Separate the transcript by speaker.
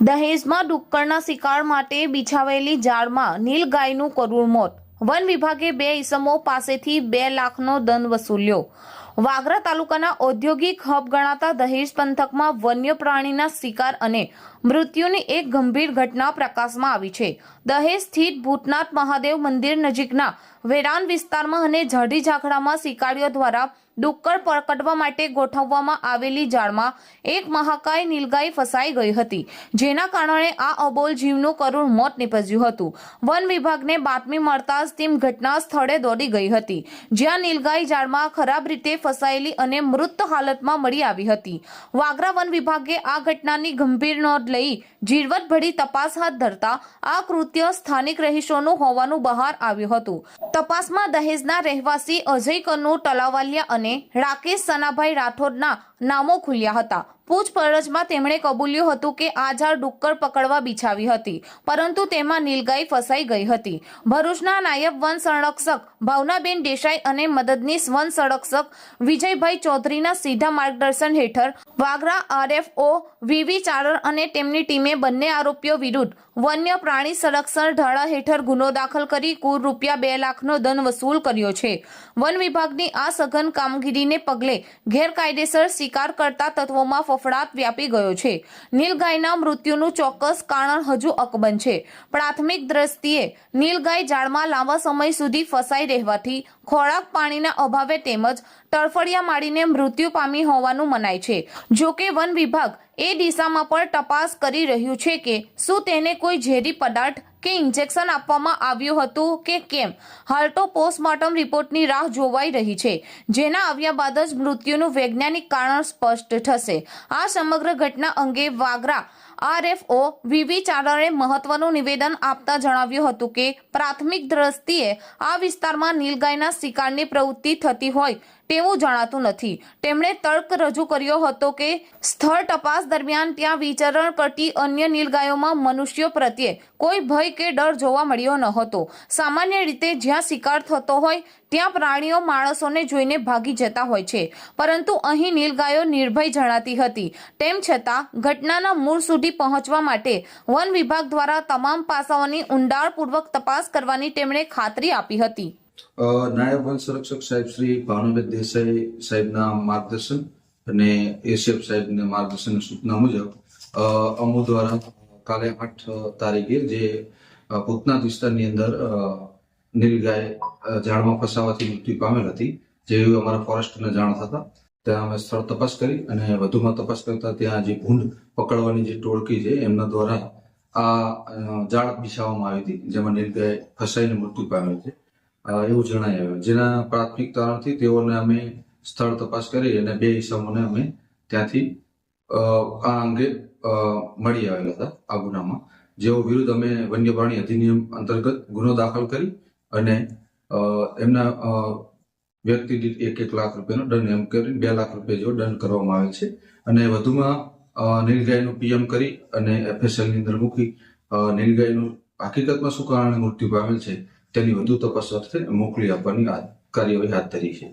Speaker 1: દહેજમાં ડુક્કરના શિકાર માટે બિછાવેલી જાળમાં નીલગાયનું કરુણ મોત. વન વિભાગે 2 ઈસમો પાસેથી 2 લાખનો દંડ વસૂલ્યો. વાગરા તાલુકાના ઔદ્યોગિક હબ ગણાતા દહેજ પંથકમાં વન્ય પ્રાણીના શિકાર અને મૃત્યુની એક ગંભીર ઘટના પ્રકાશમાં આવી છે. દહેજ સ્થિત ભૂતનાથ મહાદેવ મંદિર નજીકના વેરાન વિસ્તારમાં અને ઝાડી ઝાકડામાં શિકારીઓ દ્વારા ડુક્કર પકડવા માટે ગોઠવવામાં આવેલી જાળમાં એક મહાકાય નીલગાય ફસાઈ ગઈ હતી, જેના કારણે આ અબોલ જીવનું કરુણ મોત નીપજ્યું હતું. વન વિભાગને બાતમી મળતા જ ટીમ ઘટના સ્થળે દોડી ગઈ હતી, જ્યાં નીલગાય જાળમાં ખરાબ રીતે ફસાયેલી અને મૃત હાલતમાં મળી આવી હતી. વાગરા વન વિભાગે આ ઘટનાની ગંભીર નોંધ લઈ ઝીણવટભરી તપાસ હાથ ધરતા આ કૃત્ય સ્થાનિક રહીશોનું હોવાનું બહાર આવ્યું હતું. તપાસમાં દહેજના રહેવાસી અજય કનુ તલાવાલિયા અને રાકેશ સનાભાઈ રાઠોડના નામો ખુલ્યા હતા. પૂછપરછમાં તેમણે કબૂલ્યું હતું કે આ જાળ ડુક્કર પકડવા બિછાવી હતી, પરંતુ તેમાં નીલગાય ફસાઈ ગઈ હતી. ભરૂચના નાયબ વન સંરક્ષક ભાવનાબેન દેસાઈ અને મદદનીશ વન સંરક્ષક વિજયભાઈ ચૌધરીના સીધા માર્ગદર્શન હેઠળ વાગરા આરએફઓ વીવી ચારણ અને તેમની ટીમે બંને આરોપીઓ વિરુદ્ધ વન્ય પ્રાણી સંરક્ષણ ધારા હેઠળ ગુનો દાખલ કરી કુલ ₹2 લાખનો દંડ વસૂલ કર્યો છે. વન વિભાગની આ સઘન કામગીરીને પગલે ગેરકાયદેસર શિકાર કરતા તત્વોમાં ફફડાટ વ્યાપી ગયો છે. નીલગાયના મૃત્યુનું ચોક્કસ કારણ હજુ અકબંધ છે. પ્રાથમિક દ્રષ્ટિએ નીલગાય જાળમાં લાંબા સમય સુધી ફસાઈ રહેવાથી ખોરાક પાણીના અભાવે તેમજ તડફડિયા મારીને મૃત્યુ પામી હોવાનું મનાય છે. જોકે વન વિભાગ એ દિશામાં પણ તપાસ કરી રહ્યું છે કે શું તેને કોઈ ઝેરી પદાર્થ કે ઇન્જેક્શન આપવામાં આવ્યું હતું કે કેમ. હાલ તો પોસ્ટમોર્ટમ રિપોર્ટની રાહ જોવાઈ રહી છે, જેના આવ્યા બાદ જ મૃત્યુનું વૈજ્ઞાનિક કારણ સ્પષ્ટ થશે. આ સમગ્ર ઘટના અંગે વાગરા આરએફઓ વીવી ચારણે મહત્વનું નિવેદન આપતા જણાવ્યું હતું કે પ્રાથમિક દ્રષ્ટિએ આ વિસ્તારમાં નીલગાયના શિકારની પ્રવૃત્તિ થતી હોય તેવું જણાતું નથી. તેમણે તર્ક રજૂ કર્યો હતો કે સ્થળ તપાસ દરમિયાન ત્યાં વિચરણ કરતી અન્ય નીલગાયોમાં મનુષ્યો પ્રત્યે કોઈ ભય કે ડર જોવા મળ્યો ન હતો. સામાન્ય રીતે જ્યાં શિકાર થતો હોય ત્યાં પ્રાણીઓ માણસોને જોઈને ભાગી જતા હોય છે, પરંતુ અહીં નીલગાયો નિર્ભય જણાતી હતી. તેમ છતાં ઘટનાના મૂળ સુધી પહોંચવા માટે વન વિભાગ દ્વારા તમામ પાસાઓની ઊંડાણપૂર્વક તપાસ કરવાની તેમણે ખાતરી આપી હતી.
Speaker 2: નાયબ વન સંરક્ષક સાહેબ શ્રી ભાવનાબેન દેસાઈ સાહેબના માર્ગદર્શન અને એસીએફ સાહેબના માર્ગદર્શન સૂચના મુજબ અમો દ્વારા કાલે 8 તારીખે જે ભૂતનાથ વિસ્તારની અંદર નીલગાય ઝાડમાં ફસાવાથી મૃત્યુ પામેલ હતી, જે અમારા ફોરેસ્ટને જાણ થતા ત્યાં અમે સ્થળ તપાસ કરી અને વધુમાં તપાસ કરતા ત્યાં જે ભૂંડ પકડવાની જે ટોળકી છે એમના દ્વારા આ જાળ બિછાવવામાં આવી હતી, જેમાં નીલગાય ફસાઈને મૃત્યુ પામેલ છે એવું જણાય આવ્યું. જેના પ્રાથમિક તારણથી તેઓને અમે સ્થળ તપાસ કરી અને 2 ઈસમોને અમે ત્યાંથી આ અંગે મળી આવેલા હતા આ ગુનામાં, જેઓ વિરુદ્ધ અમે વન્ય પ્રાણી અધિનિયમ અંતર્ગત ગુનો દાખલ કરી અને એમના વ્યક્તિ દીઠ 1 લાખ રૂપિયાનો દંડ એમ કરીને 2 લાખ રૂપિયા જેવો દંડ કરવામાં આવેલ છે. અને વધુમાં નીલગાયનું પીએમ કરી અને એફએસએલની અંદર મૂકી નીલગાયનું હકીકતમાં શું કારણે મૃત્યુ પામેલ છે તેની વધુ તપાસ અર્થે મોકલી આપવાની કાર્યવાહી હાથ ધરી છે.